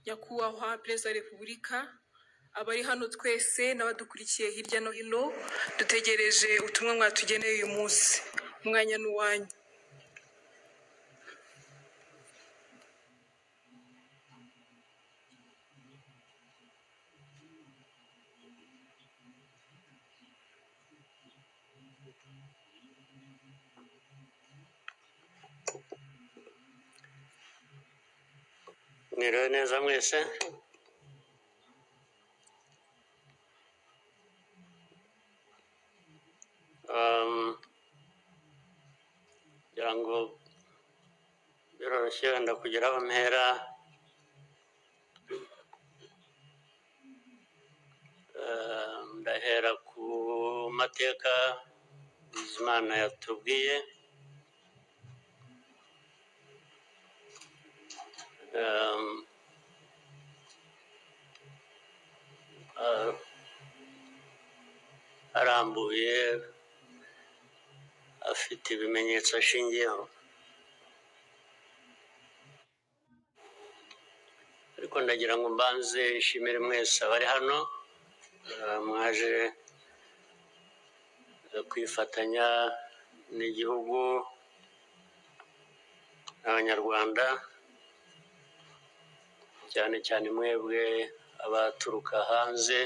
nyakubahwa perezida wa repubulika, abari hano twese n'abadukurikiye hirya no hino, dutegereje ubutumwa mwatugeneye uyu munsi. Umwanya ni uwanyu. Mwiriwe neza mwese. Kugira ngo biroroshye wenda kugira aho mpera, ndahera ku mateka Imana yatubwiye. Arambuye afite ibimenyetso ashingiyeho, ariko ndagira ngo mbanze nshimire mwese abari hano mwaje kwifatanya n'igihugu n'abanyarwanda, cyane cyane mwebwe abaturuka hanze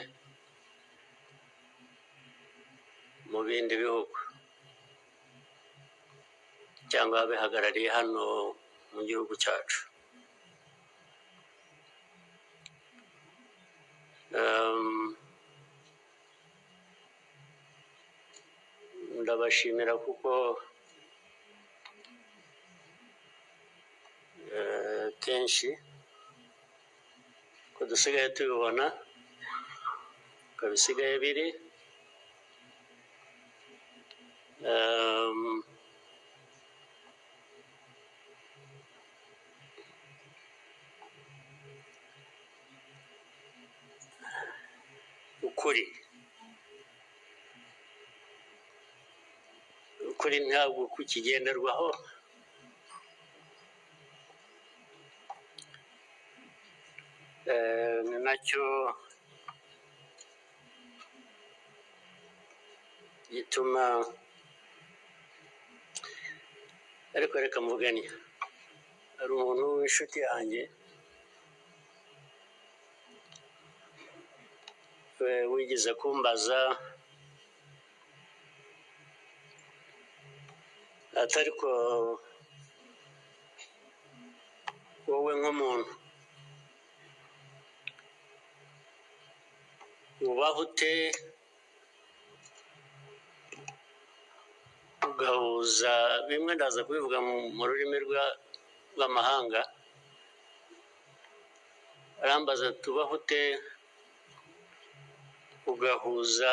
mu bindi bihugu cyangwa abihagarariye hano mu gihugu cyacu. Ndabashimira kuko kenshi ko dusigaye tubibona ko bisigaye biri, ukuri ntabwo kukigenderwaho, ni nacyo gituma, ariko reka mvugane. Hari umuntu w'inshuti yanjye wigeze kumbaza ati ariko wowe nk'umuntu ubaho ute ugahuza bimwe, ndaza kubivuga mu rurimi rw'amahanga. Arambaza tubaho ute ugahuza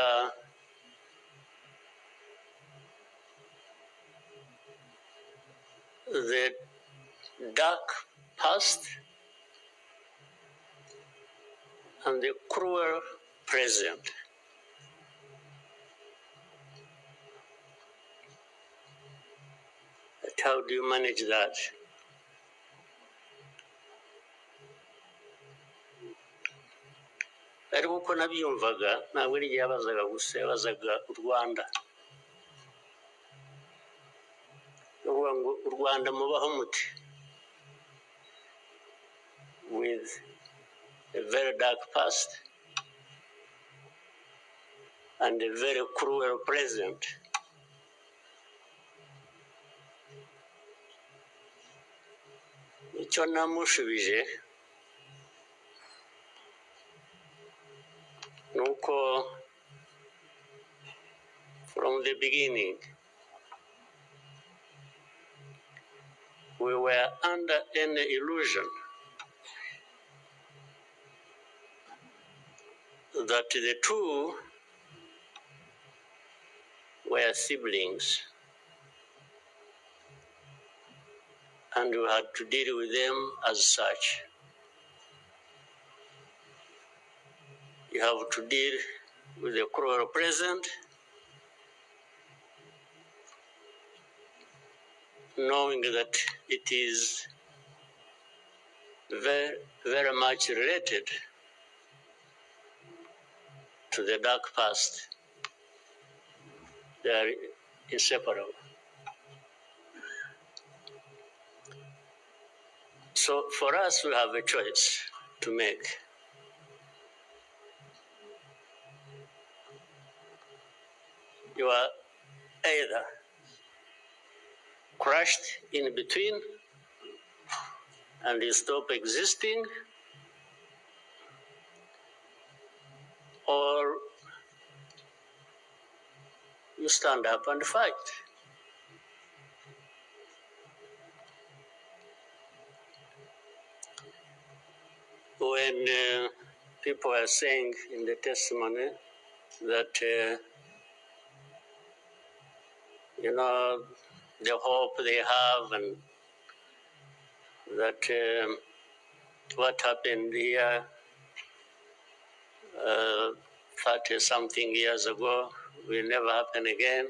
the dark past and the cruel present. But how do you manage that? Ariko uko nabyumvaga ntabwo ari igihe yabazaga gusa, yabazaga u Rwanda. Uvuga ngo u Rwanda mubaho muti, with a very dark past and a very cruel present. Icyo namushubije nuko from the beginning we were under an illusion that the two were siblings and we had to deal with them as such. You have to deal with the cruel present, knowing that it is very, very much related to the dark past. They are inseparable. So for us, we have a choice to make. You are either crushed in between and you stop existing, or you stand up and fight. When people are saying in the testimony that, the hope they have and that what happened here 30-something years ago will never happen again.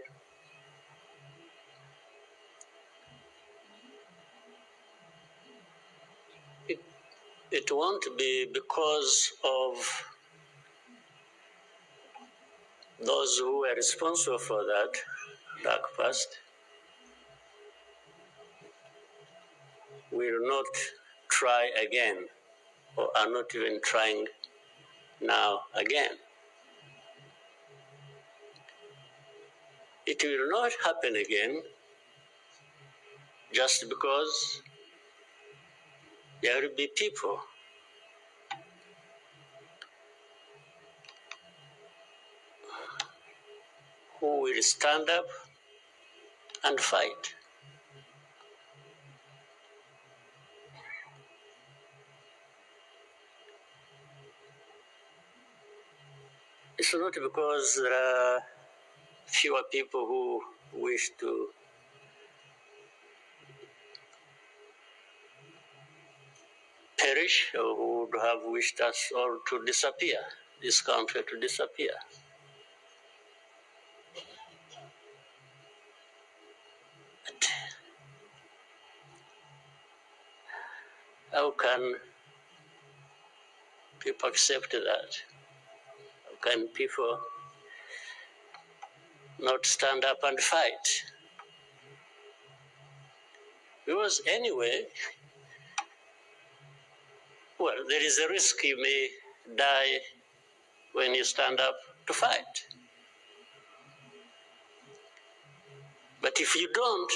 It won't be because of those who were responsible for that dark past will not try again, or are not even trying now again. It will not happen again just because there will be people who will stand up and fight. It's not because there are fewer people who wish to perish or who would have wished us all to disappear, this country to disappear. But how can people accept that? How can people not stand up and fight? Because anyway, well, there is a risk you may die when you stand up to fight. But if you don't,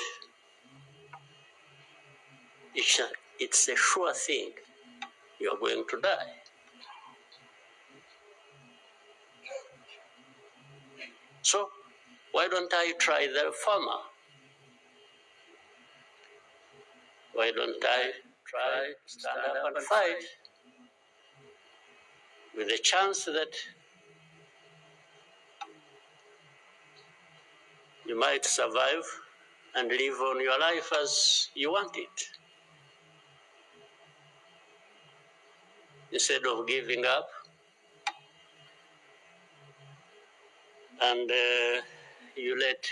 it's a sure thing you are going to die. So why don't I try the former? Why don't I try to stand up and fight with the chance that you might survive and live on your life as you want it, instead of giving up and you let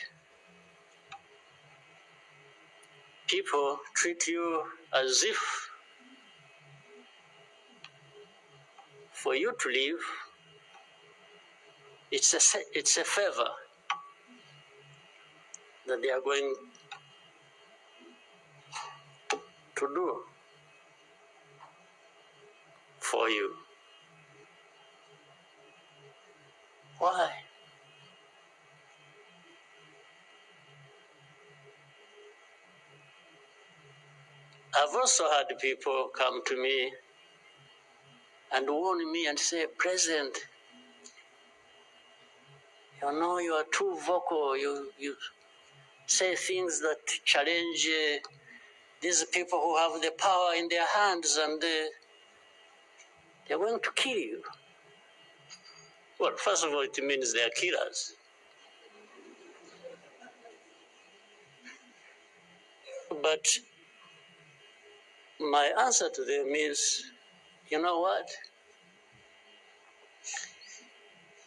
people treat you as if for you to live, it's a favor that they are going to do for you. Why? I've also had people come to me and warn me and say, President, you are too vocal. You say things that challenge these people who have the power in their hands, and they're going to kill you. Well, first of all, it means they are killers. But my answer to them is, you know what?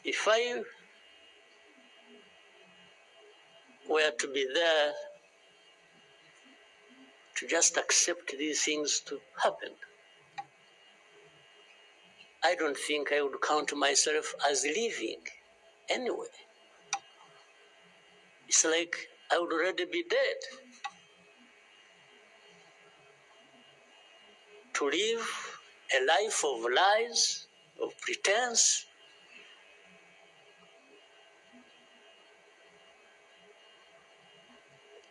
If I were to be there to just accept these things to happen, I don't think I would count myself as living anyway. It's like I would already be dead. To live a life of lies, of pretense,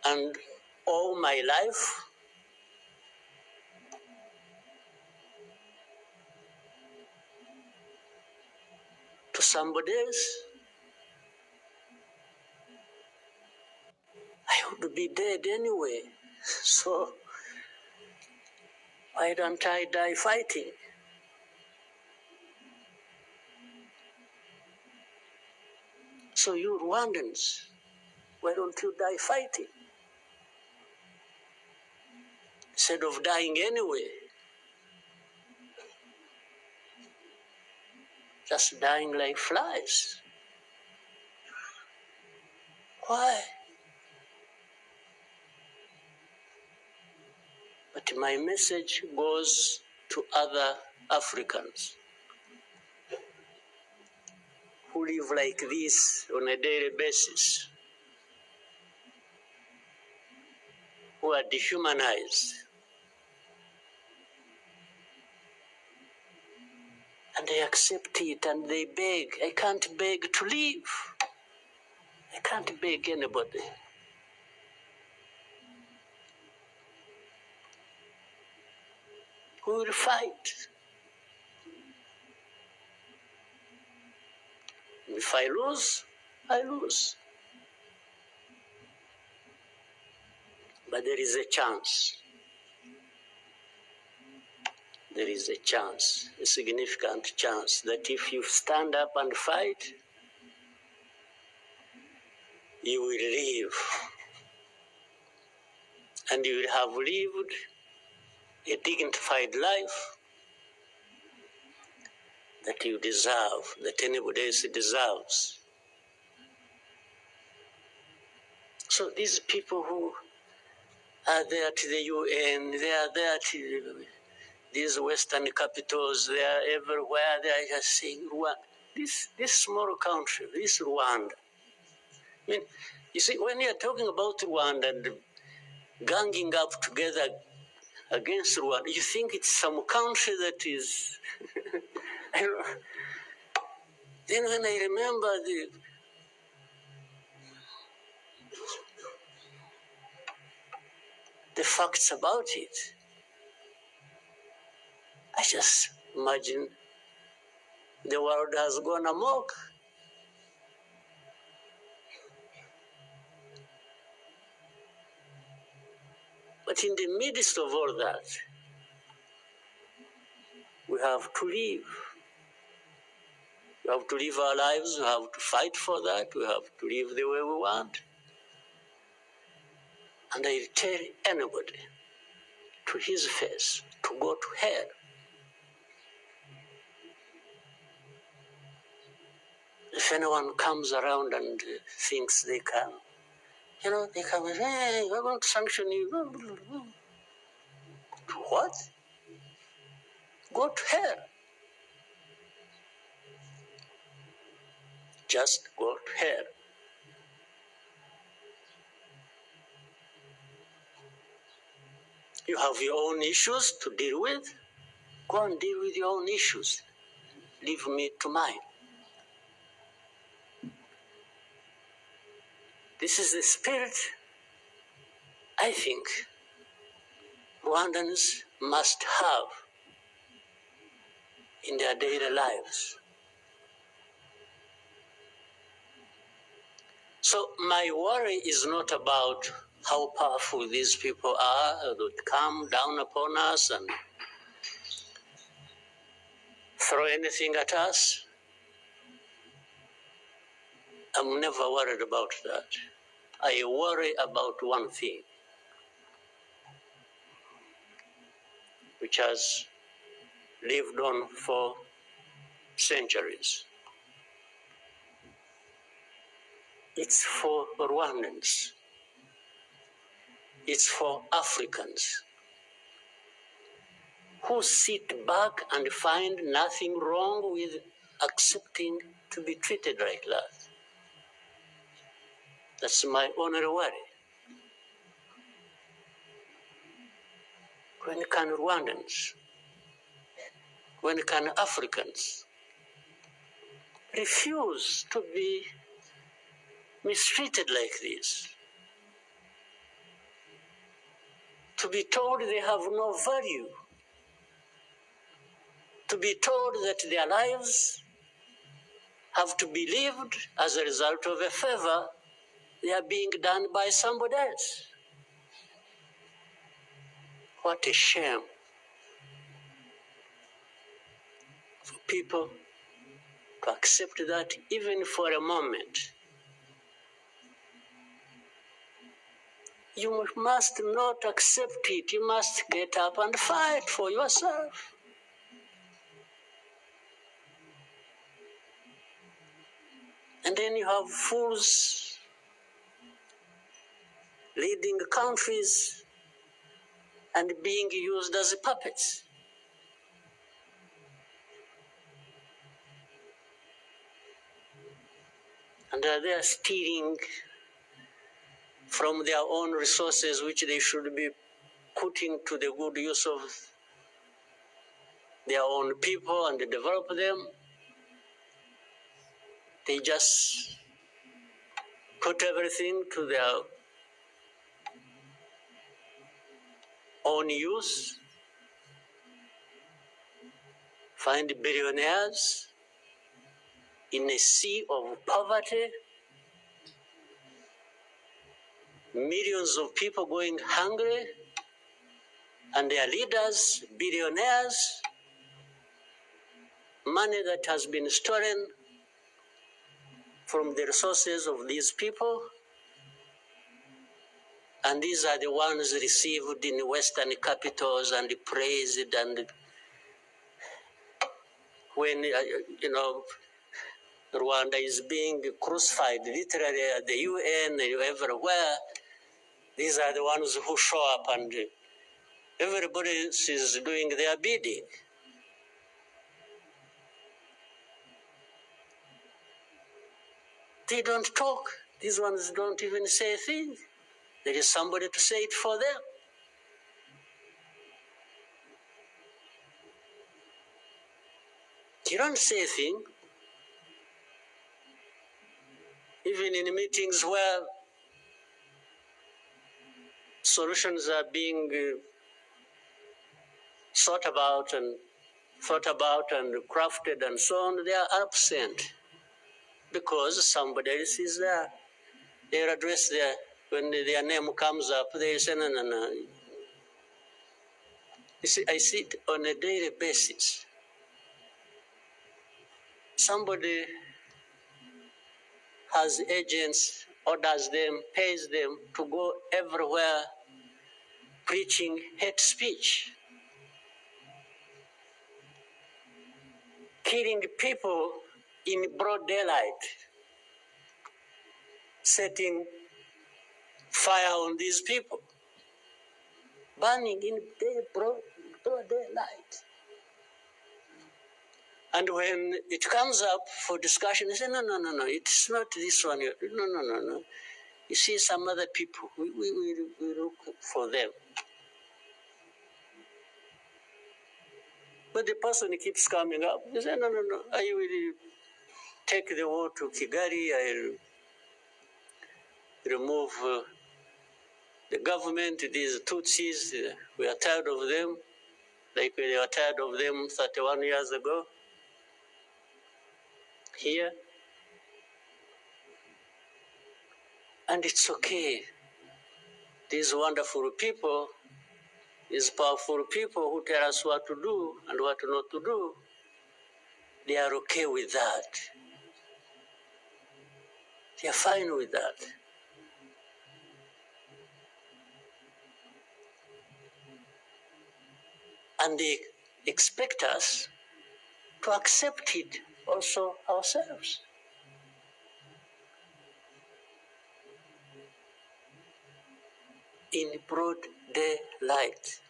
and all my life to somebody else, I would be dead anyway. So why don't I die fighting? So you Rwandans, why don't you die fighting? Instead of dying anyway, just dying like flies. Why? But my message goes to other Africans who live like this on a daily basis, who are dehumanized. And they accept it and they beg. I can't beg to live. I can't beg anybody. We will fight. If I lose, I lose. But there is a chance. There is a chance, a significant chance, that if you stand up and fight, you will live. And you will have lived a dignified life that you deserve, that anybody else deserves. So these people who are there to the UN, they are there to these Western capitals, they are everywhere, they are just saying, this small country, this Rwanda. I mean, you see, when you are talking about Rwanda and ganging up together against Rwanda, you think it's some country that is... Then when I remember the facts about it, I just imagine the world has gone amok. But in the midst of all that, we have to live. We have to live our lives, we have to fight for that, we have to live the way we want. And I tell anybody to his face to go to hell. If anyone comes around and thinks they can, they come and say, hey, we're going to sanction you. What? Go to hell. Just go to hell. You have your own issues to deal with. Go and deal with your own issues. Leave me to mine. This is the spirit I think Rwandans must have in their daily lives. So my worry is not about how powerful these people are that come down upon us and throw anything at us. I'm never worried about that. I worry about one thing, which has lived on for centuries. It's for Rwandans. It's for Africans who sit back and find nothing wrong with accepting to be treated like that. That's my only worry. When can Rwandans, when can Africans refuse to be mistreated like this? To be told they have no value, to be told that their lives have to be lived as a result of a favor they are being done by somebody else. What a shame for people to accept that even for a moment. You must not accept it. You must get up and fight for yourself. And then you have fools leading countries and being used as puppets. And they are stealing from their own resources, which they should be putting to the good use of their own people and develop them. They just put everything to their own use, find billionaires in a sea of poverty, millions of people going hungry, and their leaders, billionaires, money that has been stolen from the resources of these people, and these are the ones received in Western capitals and praised, and when, Rwanda is being crucified literally at the UN and everywhere, these are the ones who show up and everybody is doing their bidding. They don't talk. These ones don't even say a thing. There is somebody to say it for them. You don't say a thing. Even in meetings where solutions are being thought about and crafted and so on, they are absent because somebody else is there. They address when their name comes up, they say, no, no, no. You see, I see it on a daily basis. Somebody has agents, orders them, pays them to go everywhere preaching hate speech, killing people in broad daylight, setting fire on these people, burning in broad daylight. And when it comes up for discussion, they say, no, no, no, no, it's not this one. No, no, no, no. You see some other people, we look for them. But the person keeps coming up. They say, no, no, no, I will take the war to Kigali, I'll remove the government, these Tutsis, we are tired of them, like we were tired of them 31 years ago. Here. And it's okay. These wonderful people, these powerful people who tell us what to do and what not to do, they are okay with that. They are fine with that. And they expect us to accept it also ourselves. In broad daylight.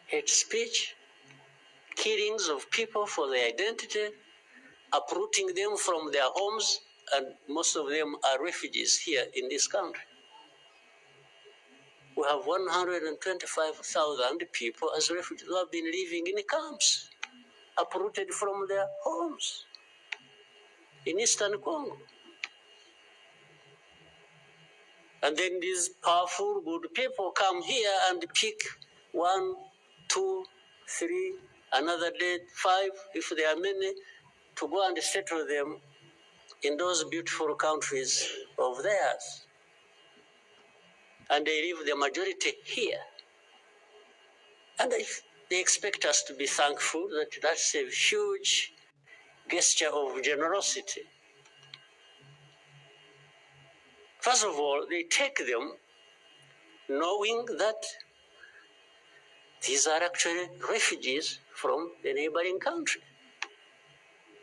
hate speech, killings of people for their identity, uprooting them from their homes, and most of them are refugees here in this country. We have 125,000 people as refugees who have been living in camps, uprooted from their homes in eastern Congo. And then these powerful, good people come here and pick 1, 2, 3, another day 5, if there are many, to go and settle them in those beautiful countries of theirs. And they leave the majority here. And they expect us to be thankful that that's a huge gesture of generosity. First of all, they take them knowing that these are actually refugees from the neighboring country.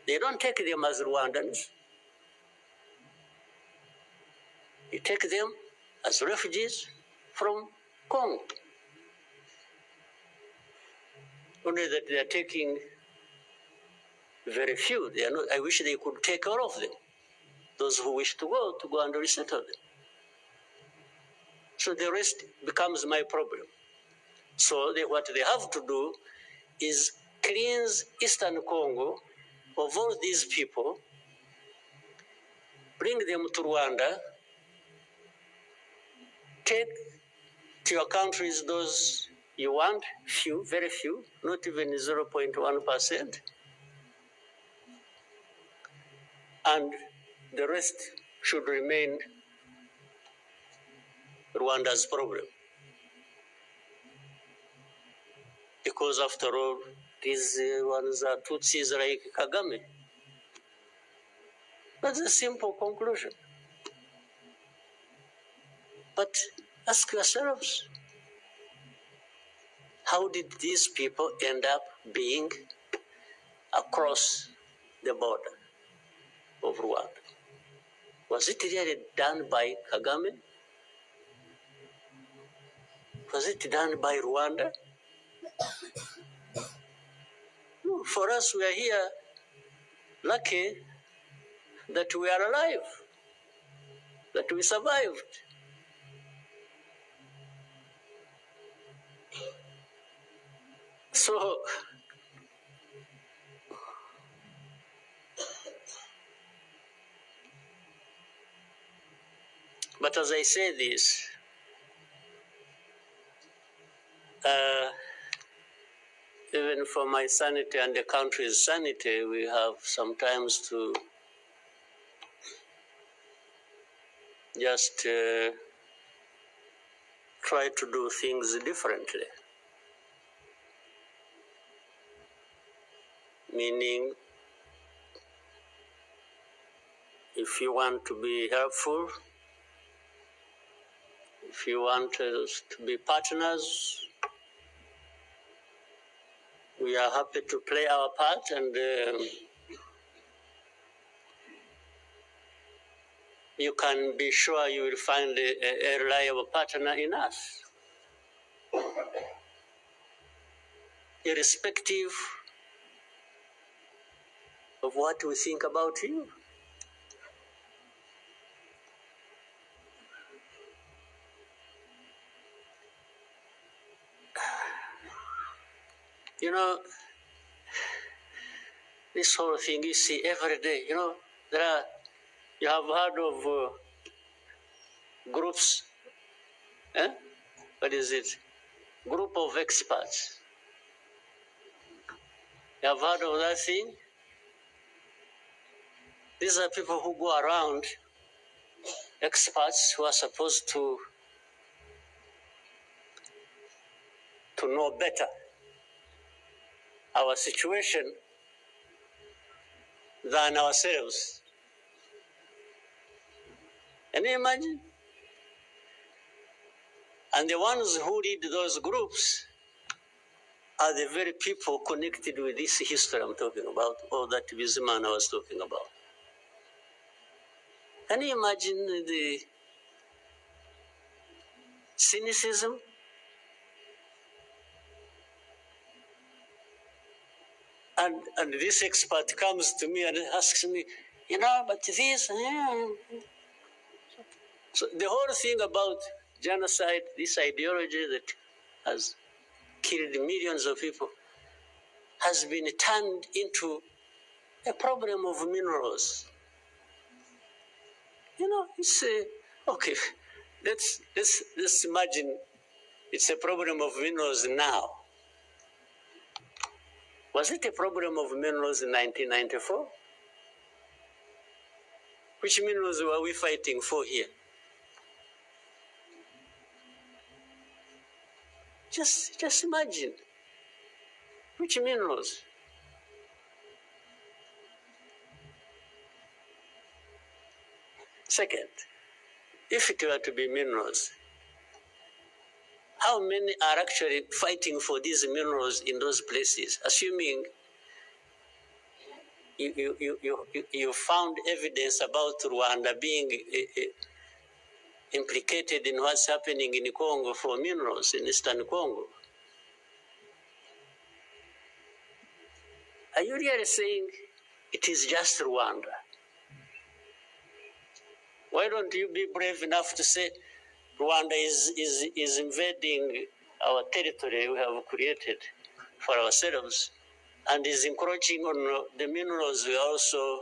They don't take them as Rwandans. They take them as refugees from Congo. Only that they are taking very few. They are not, I wish they could take all of them. Those who wish to go and resettle them. So the rest becomes my problem. So what they have to do is cleanse Eastern Congo of all these people, bring them to Rwanda, take to your countries those you want, few, very few, not even 0.1%, and the rest should remain Rwanda's problem. Because after all, these ones are Tutsis like Kagame. That's a simple conclusion. But ask yourselves, how did these people end up being across the border of Rwanda? Was it really done by Kagame? Was it done by Rwanda? No, for us, we are here lucky that we are alive, that we survived. So, but as I say this, even for my sanity and the country's sanity, we have sometimes to just try to do things differently. Meaning, if you want to be helpful, if you want us to be partners, we are happy to play our part, and you can be sure you will find a reliable partner in us, irrespective of what we think about you. You know, this whole thing you see every day, you know, you have heard of groups, what is it? Group of experts. You have heard of that thing? These are people who go around, experts who are supposed to know better our situation than ourselves. Can you imagine? And the ones who lead those groups are the very people connected with this history I'm talking about, or that Bizimana was talking about. Can you imagine the cynicism? And this expert comes to me and asks me, but this. So the whole thing about genocide, this ideology that has killed millions of people, has been turned into a problem of minerals. It's okay. Let's imagine it's a problem of minerals now. Was it a problem of minerals in 1994? Which minerals were we fighting for here? Just imagine. Which minerals? Second, if it were to be minerals, how many are actually fighting for these minerals in those places, assuming you found evidence about Rwanda being implicated in what's happening in Congo for minerals in Eastern Congo? Are you really saying it is just Rwanda? Why don't you be brave enough to say Rwanda is invading our territory we have created for ourselves and is encroaching on the minerals we are also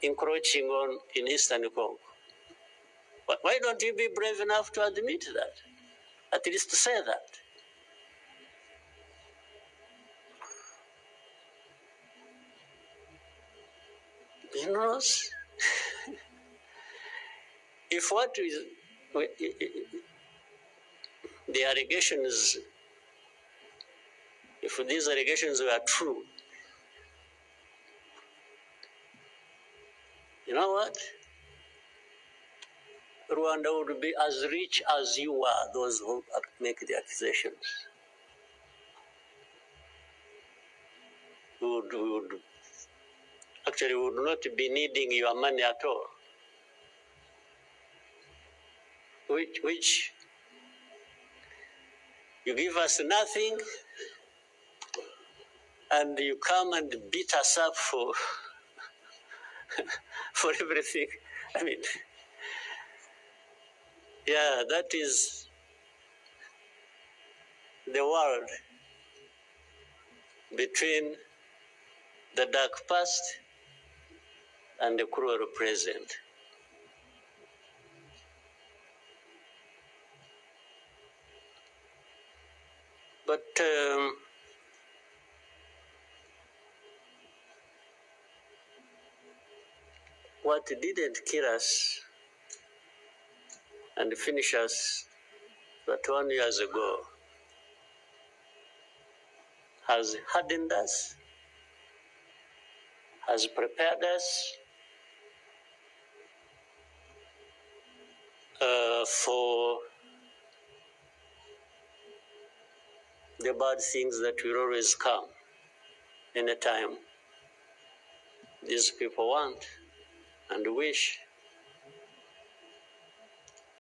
encroaching on in Eastern Congo? Why don't you be brave enough to admit that? At least to say that. Minerals? If what is the allegations, if these allegations were true, you know what? Rwanda would be as rich as you are, those who make the accusations. We would not be needing your money at all. Which you give us nothing and you come and beat us up for for everything. I mean, yeah, that is the world between the dark past and the cruel present. But what didn't kill us and finish us but 1 year ago has hardened us, has prepared us for the bad things that will always come anytime these people want and wish